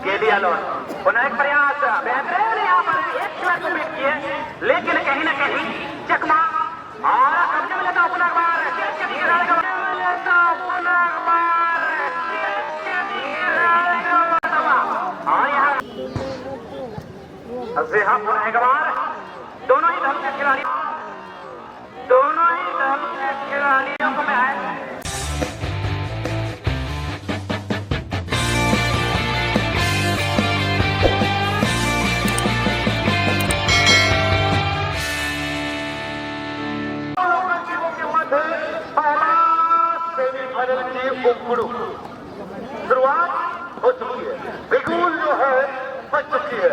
के लिया लॉन। पुनः एक प्रयास, बेहतरीन यहाँ पर एक खिलाड़ी को बीट किए, लेकिन कहीं ना कहीं चकमा और कब्जे में लेता पुनर्बार और यहाँ पुनः एक बार दोनों ही दल के खिलाड़ियों को मैं आए। शुरुआत हो चुकी है, बिगुल जो है बच चुकी है।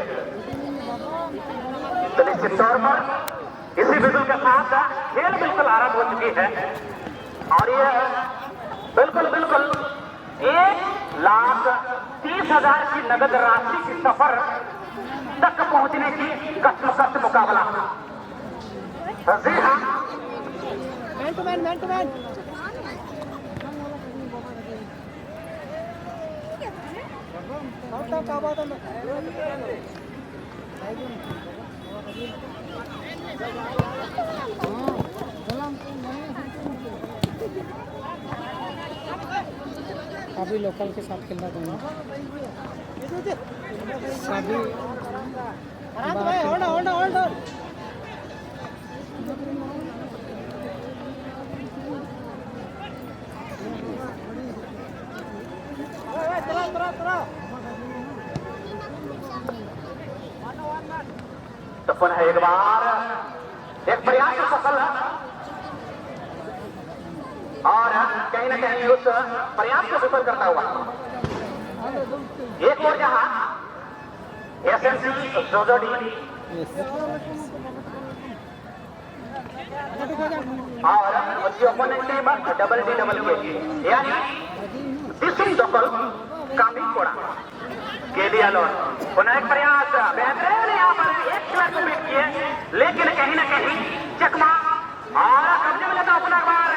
तो निश्चित तौर पर इसी बिगुल के साथ खेल बिल्कुल आरंभ हो चुकी है और ये बिल्कुल 1,30,000 की नगद राशि की सफर तक पहुंचने की कष्ट मुकाबला। जी हाँ, मैन टू मैन अभी लोकल के साथ खेलना चाहिए। सभी तो पुनः एक बार एक प्रयास सफल और कहीं ना कहीं उस प्रयास को विफल करता हुआ एक और जहां एसएमसी जोजोडी और उसकी ओपोनेंट टीम डबल के यानी दिसुम दखल कामी कोड़ा के लिया लॉन। पुनः एक प्रयास, बेहतरीन यहाँ पर एक खिलाड़ी को बीट किए, लेकिन कहीं ना कहीं चकमा और कब्जे में लेता पुनर्बार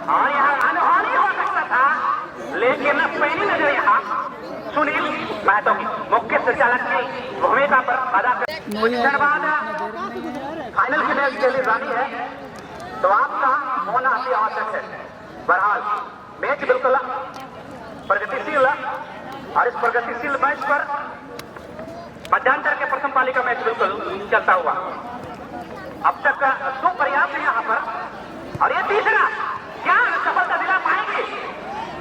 और यहाँ अनहोनी हो सकता था, लेकिन पहली नजर यहाँ सुनील महतो की मुख्य संचालक की भूमिका पर अदा कर बाद फाइनल की मैच के लिए जानी है तो आपका होना अति आवश्यक है। बहरहाल मैच बिल्कुल प्रगतिशील और इस प्रगतिशील मैच पर मध्यांतर के प्रथम पाली का मैच बिल्कुल चलता हुआ अब तक 2 प्रयास है यहाँ पर और ये तीसरा क्या सफलता दिला पाएंगे।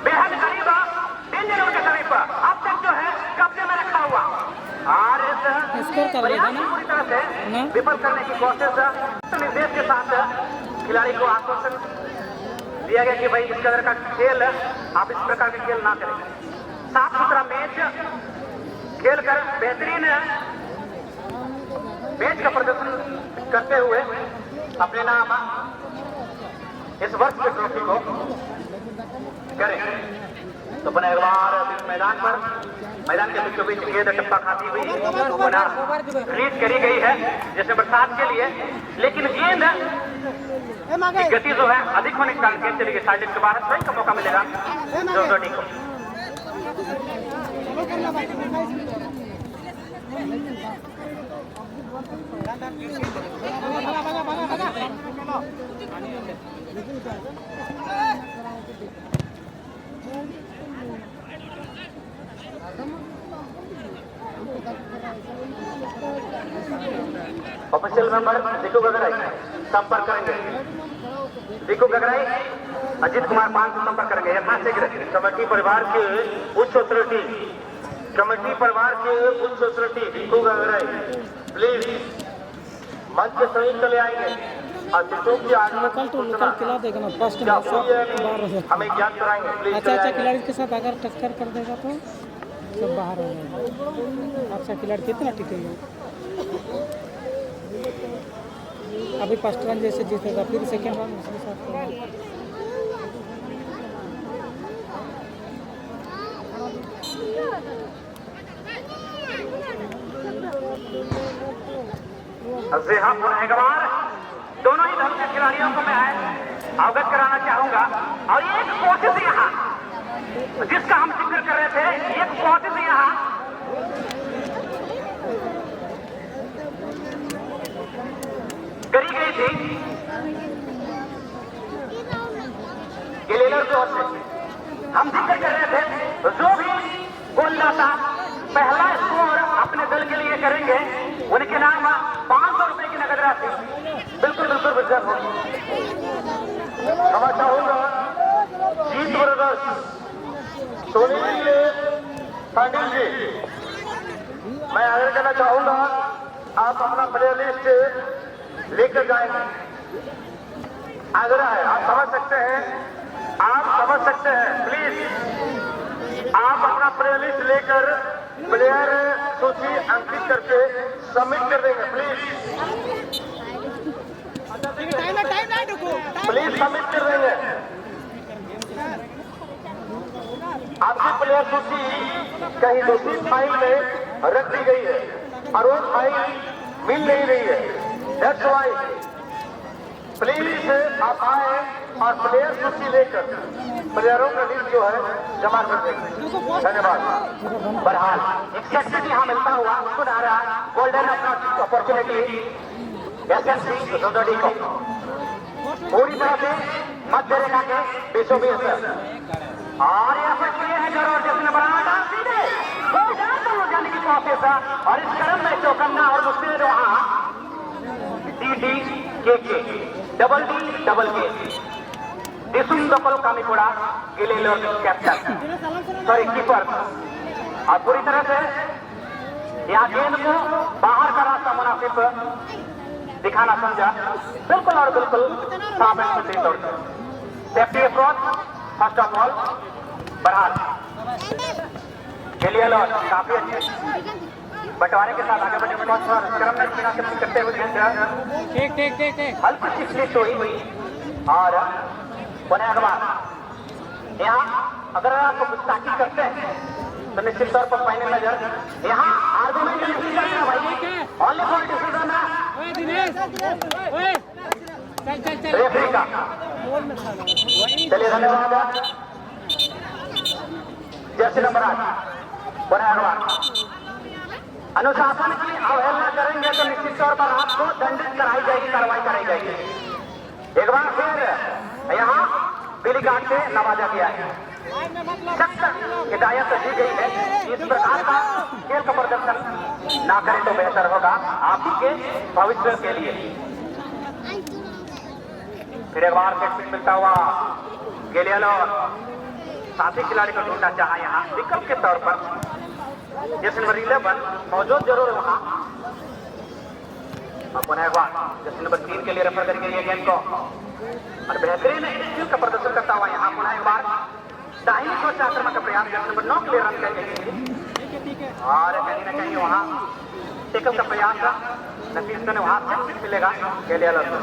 बेहद करीब डेंजर के करीब अब तक जो है कब्जे में रखा हुआ और इस प्रयास को पूरी तरह से विफल करने की कोशिश निर्देश के साथ खिलाड़ी को आश्वासन दिया गया कि भाई इस कदर का खेल आप इस प्रकार के खेल ना करें। साफ सुथरा मैच खेल कर बेहतरीन मैच का प्रदर्शन करते हुए अपने नाम इस वर्ष के ट्रॉफी को करें। तो पुनः एक बार मैदान के बीचों बीच गेंद टप्पा खाती हुई पुनः रिलीज करी गई है जैसे बरसात के लिए, लेकिन गेंद की गति जो है अधिक होने के कारण गेंद चली गई साइड के बाहर। सही का मौका मिलेगा जोजोडी को। ऑफिशियल मेंबर दीकू गगराई संपर्क करेंगे। दीकू गगराई अजीत कुमार पान से संपर्क करेंगे। यथाशीघ्र कमेटी परिवार के उच्च अथॉरिटी दीकू गगराई प्लीज मंच के समीप चले आएंगे और दीकू की लोकल खिला देगा ना फर्स्ट मैच हमें ज्ञात कराएंगे प्लीज। अच्छा खिलाड़ी के साथ अगर टक्कर कर देगा तो सब बाहर हो जाएगा। अच्छा खिलाड़ी कितना टिकेगा? अभी फर्स्ट रन जैसे जीतेगा फिर सेकेंड रन उसके साथ एक बार दोनों ही दल के खिलाड़ियों को मैं अवगत कराना चाहूंगा और ये एक कोशिश यहाँ जिसका हम जिक्र कर रहे थे, एक पौधे से यहाँ करी गई थी गिलेलर की ओर से। हम जिक्र कर रहे थे, जो भी गोलंदाजा पहला स्कोर अपने दल के लिए करेंगे उनके नाम 500 रुपए की नगद राशि बिल्कुल बिल्कुल रिजर्व होगी। क्षमा चाहूंगा जीत ब्रदर्स सोनी जी पाटिल जी, मैं आग्रह करना चाहूंगा आप अपना प्लेयर लिस्ट लेकर जाएंगे। आग्रह है, आप समझ सकते हैं, प्लीज आप अपना प्लेयर लिस्ट लेकर प्लेयर सूची अंकित करके सबमिट कर देंगे। प्लीज सबमिट कर देंगे। आपकी प्लेयर सूची कहीं दूसरी फाइल में रख दी गई है और वो फाइल मिल नहीं रही है। दैट्स व्हाई प्लीज आप आए और प्लेयर सूची लेकर प्लेयरों का लिस्ट जो है जमा कर देंगे। धन्यवाद। बहरहाल एक सक्सेस यहाँ मिलता हुआ खुद आ रहा गोल्डन अपॉर्चुनिटी एसएमसी जोजोडी को पूरी तरह से मध्य रेखा के बीचों बीच और यहाँ पर किए हैं जरूर जिसने बनाया था सीधे जाने की कोशिश और इस क्रम में चौकन्ना और मुश्किल वहाँ DD डबल के दिसुम दपल कामीकोड़ा गिलेलर कैप्टन सॉरी कीपर और पूरी तरह से यहाँ गेंद को बाहर का रास्ता मुनासिब दिखाना समझा बिल्कुल और बिल्कुल साफ एंड सुथरी तौर पर safety approach first of all. बहरहाल गिलेलर काफी अच्छे बंटवारे के साथ आगे बढ़ने क्रम में करते हुए हल्की सी स्लिप हुई और पुनः अखबार यहाँ अगर आप गुस्ताखी करते हैं तो निश्चित तौर पर फाइनल नजर यहाँ आर्गुमेंट नहीं करना भाई, ओनली फॉर डिसीजन रेफरी का। चलिए धन्यवाद। जर्सी नंबर 8 पुनः अखबार अनुशासन की अवहेलना करेंगे तो निश्चित तौर पर आपको दंडित कराई जाएगी, कार्रवाई कराई जाएगी। एक बार फिर यहाँ पीली कार्ड से नवाजा गया है। सख्त हिदायत दी गई है इस प्रकार का खेल का प्रदर्शन ना करें तो बेहतर होगा आपके भविष्य के लिए। फिर एक बार सेट मिलता हुआ गिलेलर साथी खिलाड़ी को ढूंढना चाहा यहाँ विकल्प के तौर पर जैसे नंबर 11 मौजूद जरूर है वहाँ। पुनः एक बार जैसे नंबर 3 के लिए रेफर करेंगे ये गेंद को और बेहतरीन स्किल का प्रदर्शन करता हुआ यहाँ पुनः एक बार दाहिनी सोच आक्रमण का प्रयास जैसे नंबर 9 के लिए रन करेंगे और कहीं ना कहीं वहाँ टेकल का प्रयास था नतीजतन वहाँ से मिलेगा गिलेलर को।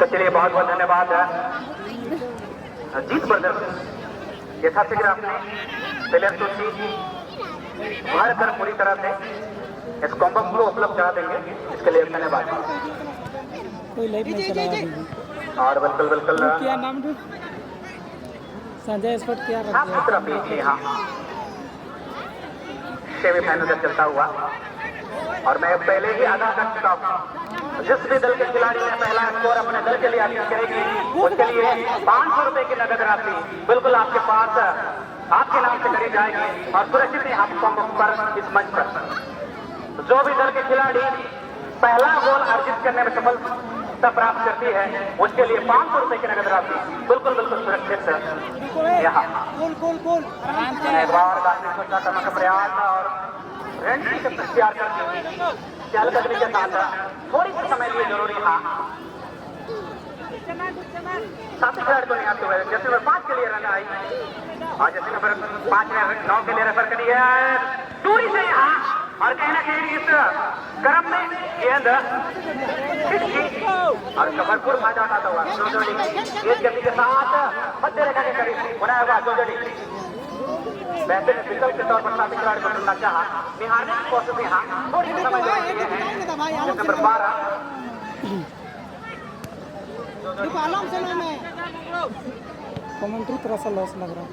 तो चलिए बहुत बहुत धन्यवाद जीत ब्रदर्स यथाशीघ्र अपने प्लेयर सूची भर कर पूरी तरह से इस कॉम्बो को उपलब्ध करा देंगे, इसके लिए धन्यवाद। कोई लाइव नहीं चला रहा है और बिल्कुल बिल्कुल क्या नाम है संजय स्पॉट क्या रख साफ सुथरा पेज यहाँ सेमीफाइनल तक चलता हुआ और मैं पहले ही आधा कर चुका हूँ। जिस भी दल के खिलाड़ी ने पहला स्कोर अपने दल के लिए अर्जित करेगी उसके लिए 500 रुपए की नगद राशि बिल्कुल आपके पास आपके नाम से करी जाएगी और सुरक्षित यहाँ पर इस मंच पर जो भी दल के खिलाड़ी पहला गोल अर्जित करने में सफलता प्राप्त करती है उसके लिए 500 रुपए की नगद राशि बिल्कुल बिल्कुल सुरक्षित यहाँ एक बार करने का प्रयास और रणनीति से तैयार करके चल करने के साथ थोड़ी सी समय लिए जरूरी था साथी खिलाड़ी को नहीं आते हुए जैसे नंबर 5 के लिए रन आई और जैसे नंबर 5 ने 9 के लिए रेफर करी है दूरी से यहाँ और कहीं ना कहीं इस क्रम में गेंद खिड़की और भरपूर फायदा उठाता हुआ जोजोड़ी गेंद गति के साथ मध्य रेखा के करीब बनाया हुआ जोजोड़ी वैसे ने विकल्प के तौर पर साथी खिलाड़ी को चुनना चाहा निहारने की कोशिश यहाँ थोड़ी सी समय है नंबर 12 कमेंट्री थोड़ा सा लॉस लग रहा है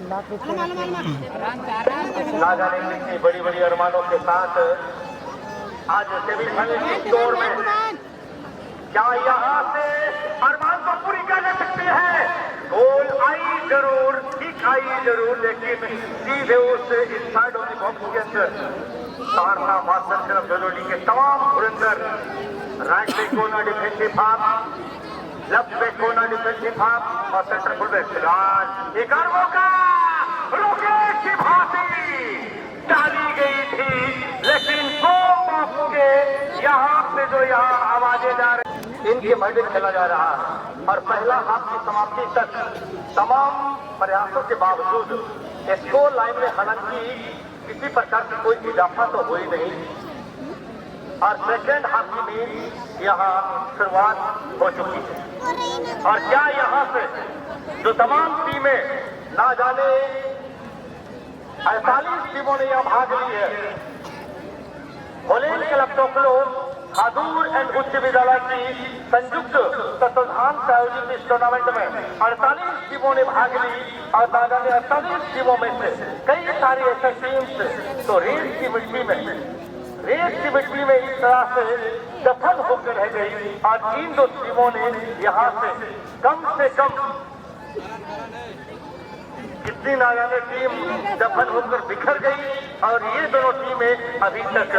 लाख रुपये ना जाने कितनी बड़ी बड़ी अरमानों के साथ आज सेमीफाइनल की दौड़ में क्या यहाँ से अरमान को पूरी कर सकते हैं। गोल आई जरूर, ठीक आई जरूर, लेकिन सीधे उस इनसाइड ऑफ द बॉक्स के अंदर सारना मास्टर शरफ जोजोड़ी के तमाम धुरंधर राइट पे कोना डिफेंसिव हाफ, लेफ्ट पे कोना डिफेंसिव हाफ और सेंटर फुल बैक फिलहाल एक और मौका रोकेश की भांति डाली गई थी, लेकिन के यहाँ से जो यहाँ आवाजें जा रही इनके मध्य खेला जा रहा है और पहला हाफ की समाप्ति तक तमाम प्रयासों के बावजूद स्कोर लाइन में हालांकि किसी प्रकार की कोई इजाफा तो हुई नहीं और सेकेंड हाफ की भी यहाँ शुरुआत हो चुकी है। और क्या यहाँ से जो तमाम टीमें ना जाने 48 टीमों ने यहाँ भाग ली है। होलेन क्लब टोकलो हादूर एंड उच्च विद्यालय की संयुक्त तत्वाधान से आयोजित इस टूर्नामेंट में 48 टीमों ने भाग ली और ना जाने 48 टीमों में से कई सारी ऐसे टीम्स तो रेस की मिट्टी में इस तरह से दफन होकर रह गई और इन दो टीमों ने यहाँ से कम कितनी ना जाने टीम दफन होकर बिखर गई और ये दोनों टीमें अभी तक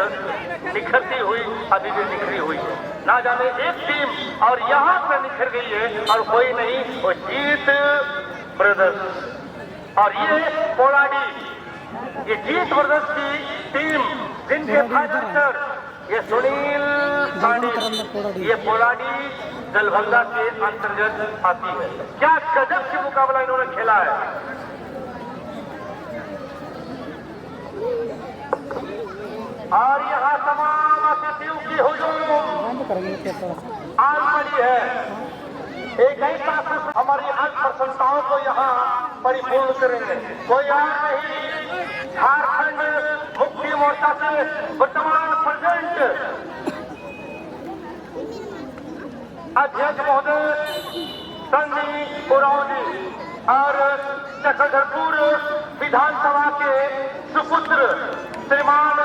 निखरती हुई अभी भी निखरी हुई है। ना जाने एक टीम और यहाँ से निखर गई है और कोई नहीं, वो जीत ब्रदर्स और ये पोलाडी, ये जीत ब्रदर्स की टीम जिनके फाइनलिस्टर ये सुनील सानी, ये पोलाडी दलभंगा के अंतर्गत आती है। क्या गजब की मुकाबला इन्होंने खेला है। और यहाँ तमाम अतिथियों की हुजूम आज पड़ी है। एक ऐसा हमारी आज प्रशंसाओं को यहाँ परिपूर्ण करेंगे, कोई और नहीं, झारखंड मुक्ति मोर्चा के वर्तमान प्रेसिडेंट अध्यक्ष महोदय संजय उरांव जी और चक्रधरपुर विधानसभा के सुपुत्र श्रीमान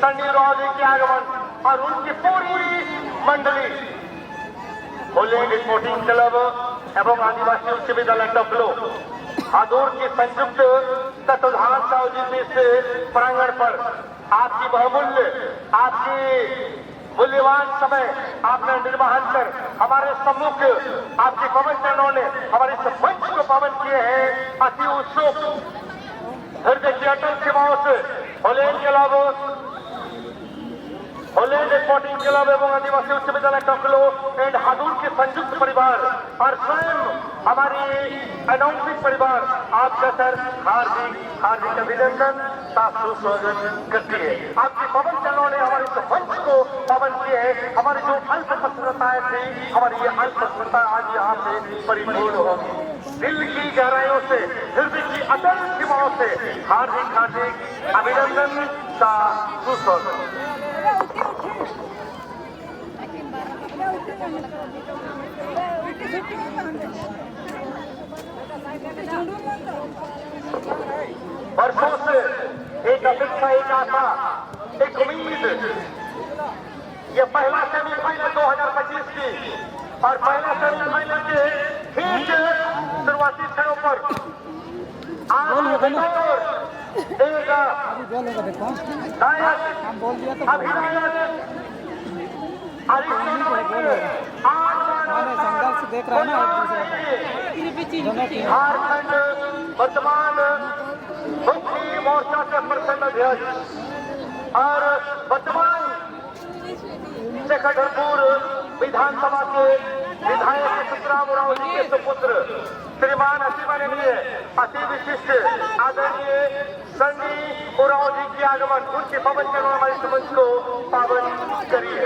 संजय उरांव जी के आगमन और उनकी पूरी मंडली होलेंड स्पोर्टिंग क्लब एवं आदिवासी उच्च विद्यालय टोकलो हादूर की संयुक्त तत्वाधान से आयोजित इस प्रांगण पर आपकी बहुमूल्य, आपकी मूल्यवान समय आपने निर्वहन कर हमारे सम्मुख आपके पवन चरणों ने हमारे इस मंच को पावन किए हैं। अति उत्सुक हृदय की अटल सेवाओं से होलेंड क्लब, होलेंड स्पोर्टिंग क्लब एवं आदिवासी उच्च विद्यालय टोकलो एंड हादूर के संयुक्त परिवार और स्वयं हमारी अनाउंसिंग परिवार आपका सर हार्दिक अभिनंदन सुस्वागत करती है। आपके पवन चरणों ने हमारे इस मंच को पावन किए हैं। हमारी जो अल्प प्रसन्नताएं थी, हमारी ये अल्प प्रसन्नता आज यहाँ से परिपूर्ण होगी। दिल की गहराइयों से, हृदय की अटल सीमाओं से हार्दिक अभिनंदन का सुस्वागत। वर्षों से एक अपेक्षा, एक आशा, एक उम्मीद, ये पहला सेमीफाइनल 2025 की और पहला सेमीफाइनल के ठीक शुरुआती क्षणों पर आज देगा देख रहा है ना झारखंड वर्तमान मुक्ति मोर्चा के प्रसन्न अध्यक्ष और वर्तमान चक्रधरपुर विधानसभा के विधायक सुखराम उरांव जी के सुपुत्र श्रीमान अति माननीय, अति विशिष्ट आदरणीय सनी उरांव जी के आगमन, उनके पवन चरणों हमारे मंच को पावन करिए।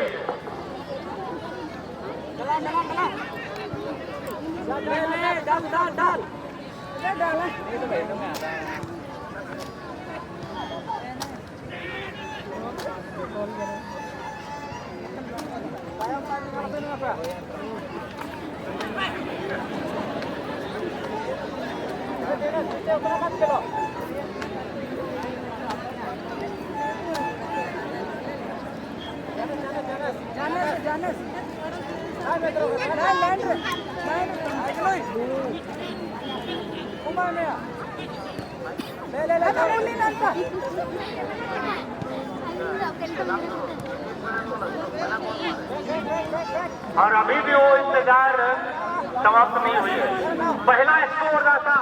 और अभी भी वो इंतजार समाप्त नहीं हुई है। पहला स्कोरदाता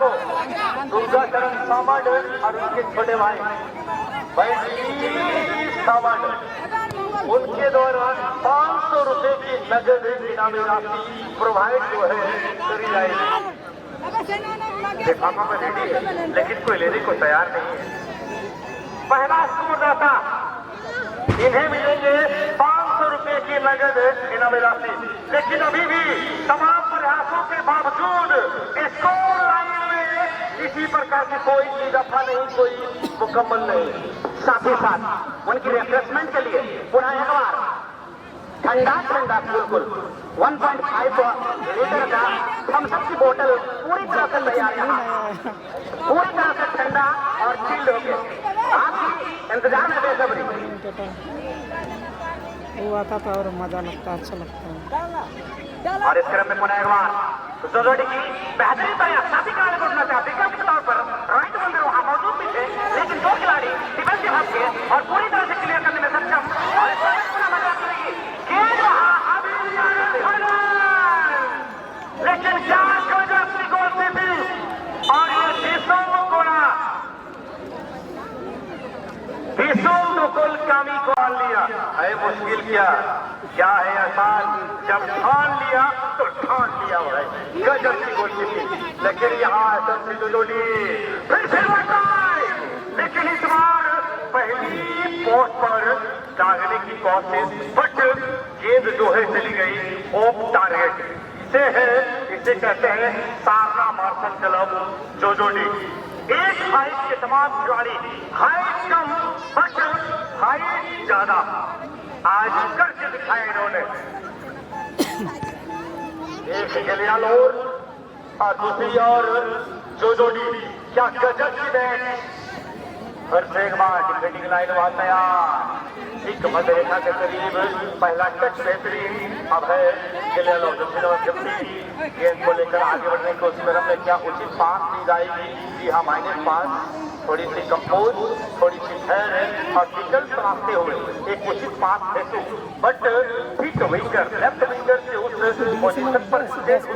को दुर्गा चरण सामंत और उनके छोटे भाई सामंत, उनके द्वारा 500 रुपए की नगद इनामी राशि प्रोवाइड जो है करी जाएगी। लिफाफा में रेडी है लेकिन कोई लेने को तैयार नहीं है। पहला स्कोरदाता, इन्हें मिलेंगे 500 रुपए की नगद इनामी राशि, लेकिन अभी भी तमाम प्रयासों के बावजूद स्कोर लाइन में किसी प्रकार की कोई इजाफा नहीं, कोई मुकम्मल नहीं। साथ ही साथ उनकी रिफ्रेशमेंट के लिए पुनः एक बार ठंडा बिल्कुल 1.5 लीटर का थम्स अप की बोतल पूरी तरह से तैयार, यहाँ पूरी तरह से ठंडा और चिल्ड हो गया। आपकी इंतजार है बेसब्री। वो आता था और मजा लगता, अच्छा लगता है। और इस क्रम में पुनः एक बार जोजोडी की बेहतरीन प्रयास, साथी खिलाड़ी को उठना चाहते हैं के तौर पर राइट बंदर वहां मौजूद भी थे, लेकिन दो खिलाड़ी डिफेंसिव भाग के और पूरी तरह से क्लियर करने में सक्षम। और इस पर पुनः मदद करेगी गेंद वहां अभी लेकिन क्या गजब की गोल से थी। और ये भीषण गोल कामी को आन लिया है। मुश्किल क्या है आसान, जब ठान लिया तो ठान लिया भाई। गजब की गोल थी, लेकिन यहाँ जोजोडी फिर से लौटाए, लेकिन इस बार पहली पोस्ट पर दागने की कोशिश, बट गेंद जो है चली गई ऑफ टारगेट। इसे कहते हैं सारना मार्शल क्लब जोजोडी। एक हाइट के तमाम खिलाड़ी, हाइट कम बट हाइट ज्यादा आज करके दिखाए इन्होंने। एक गलियाल और दूसरी और जोजोडी, क्या गजब की बैट। फिर से एक बार डिफेंडिंग लाइन वहां तैयार, ठीक मध्य रेखा के करीब पहला टच बेहतरीन। अब है गलियाल और गेंद को लेकर आगे बढ़ने को उस क्रम में क्या उचित पास दी जाएगी। जी हाँ, -5, थोड़ी सी कंपोज, थोड़ी सी ठहर और विकल्प तलाशते हुए एक उचित पास फेंको, बट ठीक विंगर लेफ्ट विंगर से उस पोजीशन पर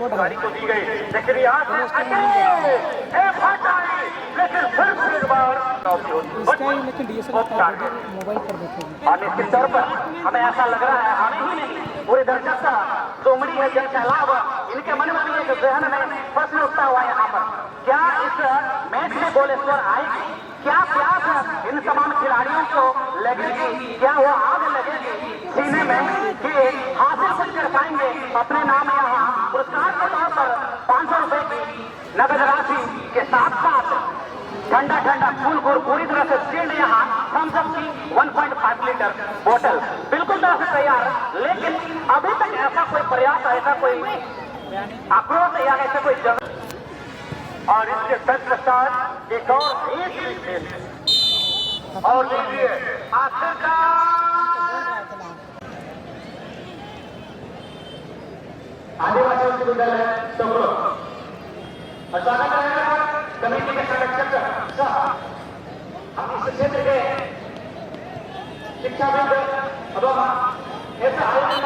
खिलाड़ी को दी गई, लेकिन यहाँ से लेकिन फिर एक बार लेकिन DSLR मोबाइल पर देखेंगे। और निश्चित तौर पर हमें ऐसा लग रहा है, हमें ही नहीं पूरे दर्शक का जो उमड़ी है जन सैलाब, इनके मन में भी एक जहन में प्रश्न उठता हुआ यहाँ पर, क्या इस मैच में गोल स्कोर आएगी? क्या प्यास इन तमाम खिलाड़ियों को लगेगी? क्या वो आग लगेगी सीने में कि हासिल कुछ कर पाएंगे अपने नाम यहाँ पुरस्कार के तौर पर 500 रुपए की नगद राशि के साथ साथ ठंडा फूल पूरी तरह से चिल्ड यहाँ थम्स अप की 1.5 लीटर बोतल बिल्कुल तरह से तैयार। लेकिन अभी तक ऐसा कोई प्रयास, ऐसा कोई आक्रोश या ऐसा कोई जगह। और इसके तत्पश्चात एक और और लीजिए आदिवासी उच्च विद्यालय टोकरो स्वागत रहेगा कमेटी के संरक्षक हम इस क्षेत्र के शिक्षाविद एवं ऐसा आयोजन